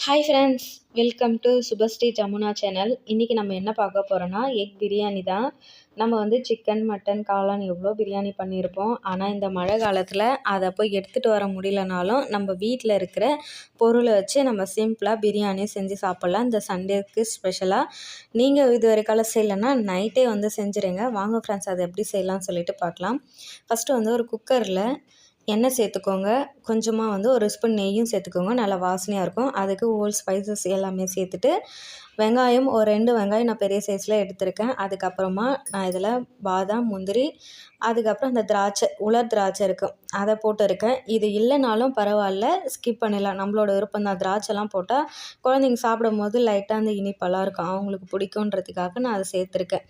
Hi friends, welcome to Subhashree Jamuna channel. இன்றைக்கி நம்ம என்ன பார்க்க போகிறோன்னா எக் பிரியாணி தான். நம்ம வந்து சிக்கன், மட்டன், காளான் எவ்வளோ பிரியாணி பண்ணியிருப்போம். ஆனால் இந்த மழை காலத்தில் அதை போய் எடுத்துகிட்டு வர முடியலனாலும் நம்ம வீட்டில் இருக்கிற பொருளை வச்சு நம்ம சிம்பிளாக பிரியாணி செஞ்சு சாப்பிட்லாம். இந்த சண்டேக்கு ஸ்பெஷலாக நீங்கள் இது வரைக்காலம் செய்யலைன்னா நைட்டே வந்து செஞ்சுருங்க. வாங்க ஃப்ரெண்ட்ஸ், அதை எப்படி செய்யலாம்னு சொல்லிட்டு பார்க்கலாம். ஃபஸ்ட்டு வந்து ஒரு குக்கரில் எண்ணெய் சேர்த்துக்கோங்க. கொஞ்சமாக வந்து ஒரு ஸ்பூன் நெய்யும் சேர்த்துக்கோங்க. நல்லா வாசனையாக இருக்கும். அதுக்கு ஹோல் ஸ்பைசஸ் எல்லாமே சேர்த்துட்டு வெங்காயம் ஒரு 2 வெங்காயம் நான் பெரிய சைஸில் எடுத்திருக்கேன். அதுக்கப்புறமா நான் இதில் பாதாம், முந்திரி, அதுக்கப்புறம் அந்த உலர் திராட்சை இருக்கும், அதை போட்டிருக்கேன். இது இல்லைனாலும் பரவாயில்ல, ஸ்கிப் பண்ணிடலாம், நம்மளோட விருப்பம் தான். திராட்சைலாம் போட்டால் குழந்தைங்க சாப்பிடும் போது லைட்டாக அந்த இனிப்பெல்லாம் இருக்கும், அவங்களுக்கு பிடிக்குன்றதுக்காக நான் அதை சேர்த்துருக்கேன்.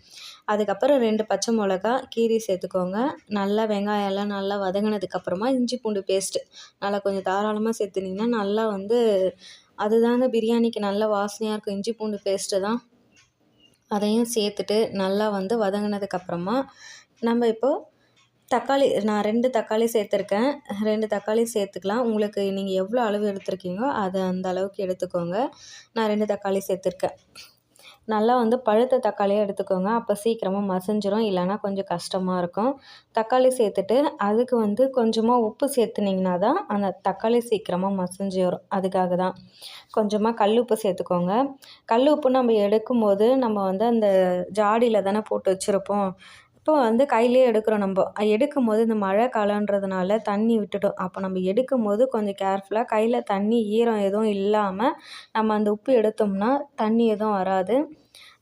அதுக்கப்புறம் 2 பச்சை மிளகா கீரி சேர்த்துக்கோங்க. நல்லா வெங்காயம் எல்லாம் நல்லா வதங்கினதுக்கப்புறமா இஞ்சி பூண்டு பேஸ்ட்டு நல்லா கொஞ்சம் தாராளமாக சேர்த்துனிங்கன்னா நல்லா வந்து அதுதாங்க பிரியாணிக்கு நல்ல வாசனையாக இருக்கும். இஞ்சி பூண்டு பேஸ்ட்டு தான். அதையும் சேர்த்துட்டு நல்லா வந்து வதங்கினதுக்கப்புறமா நம்ம இப்போது தக்காளி, நான் 2 தக்காளி சேர்த்துருக்கேன். 2 தக்காளி சேர்த்துக்கலாம். உங்களுக்கு நீங்கள் எவ்வளோ அளவு எடுத்துருக்கீங்களோ அதை அந்த அளவுக்கு எடுத்துக்கோங்க. நான் 2 தக்காளி சேர்த்துருக்கேன். நல்லா வந்து பழுத்த தக்காளியாக எடுத்துக்கோங்க, அப்போ சீக்கிரமாக மசிஞ்சிரும், இல்லைனா கொஞ்சம் கஷ்டமாக இருக்கும். தக்காளி சேர்த்துட்டு அதுக்கு வந்து கொஞ்சமாக உப்பு சேர்த்துனிங்கன்னா தான் அந்த தக்காளி சீக்கிரமாக மசிஞ்சு வரும். அதுக்காக தான் கொஞ்சமாக கல் உப்பு சேர்த்துக்கோங்க. கல் உப்பு நம்ம எடுக்கும்போது நம்ம வந்து அந்த ஜாடியில் தானே போட்டு வச்சுருப்போம். இப்போ வந்து கையிலே எடுக்கிறோம். நம்ம எடுக்கும்போது இந்த மழை காலன்றதுனால தண்ணி விட்டுட்டோம். அப்போ நம்ம எடுக்கும்போது கொஞ்சம் கேர்ஃபுல்லாக கையில் தண்ணி ஈரம் எதுவும் இல்லாமல் நம்ம அந்த உப்பு எடுத்தோம்னா தண்ணி எதுவும் வராது.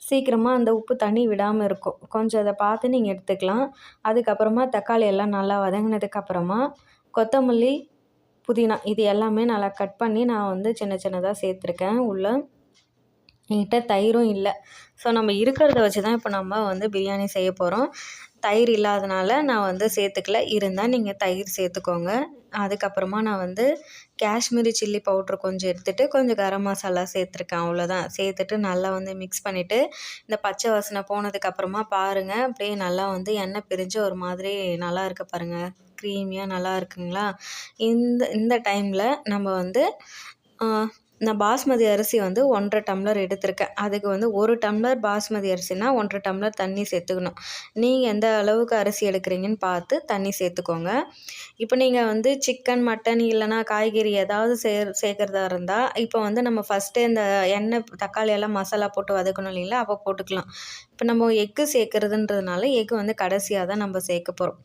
சீக்கிரமாக அந்த உப்பு தண்ணி விடாமல் இருக்கும். கொஞ்சம் அதை பார்த்து நீங்கள் எடுத்துக்கலாம். அதுக்கப்புறமா தக்காளி எல்லாம் நல்லா வதங்கினதுக்கப்புறமா கொத்தமல்லி, புதினா இது எல்லாமே நல்லா கட் பண்ணி நான் வந்து சின்ன சின்னதாக சேர்த்துருக்கேன். உள்ள என்கிட்ட தயிரும் இல்லை. ஸோ நம்ம இருக்கிறத வச்சு தான் இப்போ நம்ம வந்து பிரியாணி செய்ய போகிறோம். தயிர் இல்லாதனால நான் வந்து சேர்த்துக்கல. இருந்தால் நீங்கள் தயிர் சேர்த்துக்கோங்க. அதுக்கப்புறமா நான் வந்து காஷ்மீரி சில்லி பவுட்ரு கொஞ்சம் எடுத்துகிட்டு கொஞ்சம் கரம் மசாலா சேர்த்துருக்கேன். அவ்வளோதான். சேர்த்துட்டு நல்லா வந்து மிக்ஸ் பண்ணிவிட்டு இந்த பச்சை வாசனை போனதுக்கப்புறமா பாருங்கள், அப்படியே நல்லா வந்து எண்ணெய் பிரிஞ்சு ஒரு மாதிரி நல்லா இருக்க பாருங்கள், க்ரீமியாக நல்லா இருக்குங்களா. இந்த டைமில் நம்ம வந்து நான் பாஸ்மதி அரிசி வந்து 1.5 டம்ளர் எடுத்திருக்கேன். அதுக்கு வந்து 1 டம்ளர் பாஸ்மதி அரிசினா 1.5 டம்ளர் தண்ணி சேர்த்துக்கணும். நீங்கள் எந்த அளவுக்கு அரிசி எடுக்கிறீங்கன்னு பார்த்து தண்ணி சேர்த்துக்கோங்க. இப்போ நீங்கள் வந்து சிக்கன், மட்டன் இல்லைனா காய்கறி ஏதாவது சேர்க்குறதா இருந்தால் இப்போ வந்து நம்ம ஃபஸ்ட்டே இந்த எண்ணெய் தக்காளி எல்லாம் மசாலா போட்டு வதக்கணும் இல்லைங்களா, அப்போ போட்டுக்கலாம். இப்போ நம்ம எக்கு சேர்க்குறதுன்றதுனால எக்கு வந்து கடைசியாக தான் நம்ம சேர்க்க போகிறோம்.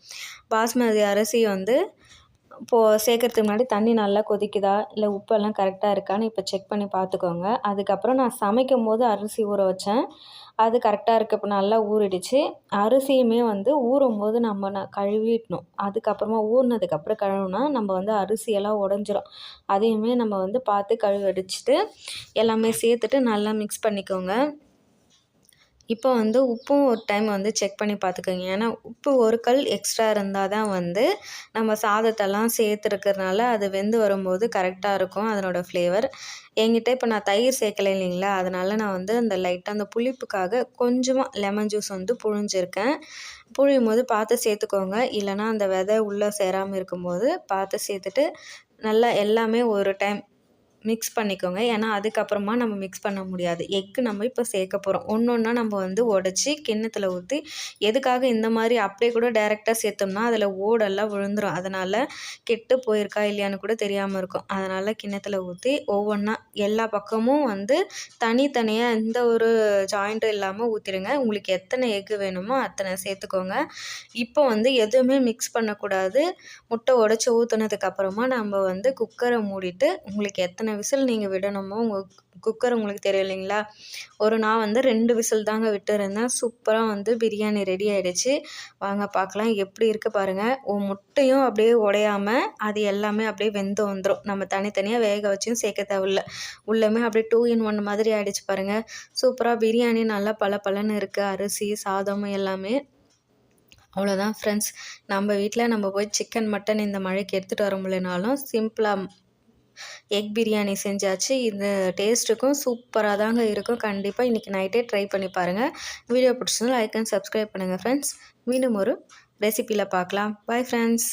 பாஸ்மதி அரிசி வந்து இப்போது சேர்க்குறதுக்கு முன்னாடி தண்ணி நல்லா கொதிக்குதா இல்லை உப்பெல்லாம் கரெக்டாக இருக்கான்னு இப்போ செக் பண்ணி பார்த்துக்கோங்க. அதுக்கப்புறம் நான் சமைக்கும் போது அரிசி ஊற வச்சேன், அது கரெக்டாக இருக்குது. இப்போ நல்லா ஊறிடுச்சு. அரிசியுமே வந்து ஊறும்போது நம்ம கழுவிடணும். அதுக்கப்புறமா ஊறினதுக்கப்புறம் கழுவுனா நம்ம வந்து அரிசியெல்லாம் உடஞ்சிரும். அதையுமே நம்ம வந்து பார்த்து கழுவடிச்சிட்டு எல்லாமே சேர்த்துட்டு நல்லா மிக்ஸ் பண்ணிக்கோங்க. இப்போ வந்து உப்பும் ஒரு டைம் வந்து செக் பண்ணி பார்த்துக்கோங்க. ஏன்னா உப்பு ஒரு கல் எக்ஸ்ட்ரா இருந்தால் தான் வந்து நம்ம சாதத்தெல்லாம் சேர்த்துருக்கறனால அது வெந்து வரும்போது கரெக்டாக இருக்கும் அதனோடய ஃப்ளேவர். என்கிட்ட இப்போ நான் தயிர் சேர்க்கலை இல்லைங்களா, அதனால் நான் வந்து அந்த லைட்டாக அந்த புளிப்புக்காக கொஞ்சமாக லெமன் ஜூஸ் வந்து புழிஞ்சிருக்கேன். புழியும் போது பார்த்து சேர்த்துக்கோங்க, இல்லைனா அந்த விதை உள்ளே சேராமல் இருக்கும்போது பார்த்து சேர்த்துட்டு நல்லா எல்லாமே ஒரு டைம் மிக்ஸ் பண்ணிக்கோங்க. ஏன்னா அதுக்கப்புறமா நம்ம மிக்ஸ் பண்ண முடியாது. எக்கு நம்ம இப்போ சேர்க்க போகிறோம். ஒன்றா நம்ம வந்து உடச்சி கிண்ணத்தில் ஊற்றி, எதுக்காக இந்த மாதிரி அப்படியே கூட டைரெக்டாக சேர்த்தோம்னா அதில் ஓடெல்லாம் விழுந்துடும். அதனால் கெட்டு போயிருக்கா இல்லையான்னு கூட தெரியாமல் இருக்கும். அதனால் கிண்ணத்தில் ஊற்றி ஒவ்வொன்றா எல்லா பக்கமும் வந்து தனித்தனியாக எந்த ஒரு ஜாயிண்ட்டும் இல்லாமல் ஊற்றிடுங்க. உங்களுக்கு எத்தனை எக்கு வேணுமோ அத்தனை சேர்த்துக்கோங்க. இப்போ வந்து எதுவுமே மிக்ஸ் பண்ணக்கூடாது. முட்டை உடச்சி ஊற்றுனதுக்கப்புறமா நம்ம வந்து குக்கரை மூடிட்டு உங்களுக்கு எத்தனை விசில் நீங்கள் விடணுமோ, உங்கள் குக்கர் உங்களுக்கு தெரியும் இல்லைங்களா, நான் வந்து 2 விசில் தாங்க விட்டுருந்தேன். சூப்பராக வந்து பிரியாணி ரெடி ஆகிடுச்சு. வாங்க பார்க்கலாம் எப்படி இருக்குது பாருங்கள். முட்டையும் அப்படியே உடையாமல் அது எல்லாமே அப்படியே வெந்து வந்துடும். நம்ம தனித்தனியாக வேக வச்சும் சேர்க்க தேவையில்ல. உள்ளமே அப்படியே 2 in 1 மாதிரி ஆகிடுச்சு பாருங்கள். சூப்பராக பிரியாணி நல்லா பளபளன்னு இருக்குது. அரிசி, சாதம் எல்லாமே. அவ்வளோதான் ஃப்ரெண்ட்ஸ். நம்ம வீட்டில் நம்ம போய் சிக்கன், மட்டன் இந்த மழைக்கு எடுத்துகிட்டு வர முடியலனாலும் சிம்பிளாக எக் பிரியாணி செஞ்சாச்சு. இந்த டேஸ்ட்டுக்கும் சூப்பராக தாங்க இருக்கும். கண்டிப்பாக இன்றைக்கி நைட்டே ட்ரை பண்ணி பாருங்கள். வீடியோ பிடிச்சிருந்தா லைக் அண்ட் சப்ஸ்கிரைப் பண்ணுங்கள் ஃப்ரெண்ட்ஸ். மீண்டும் ஒரு ரெசிப்பியில் பார்க்கலாம். Bye friends.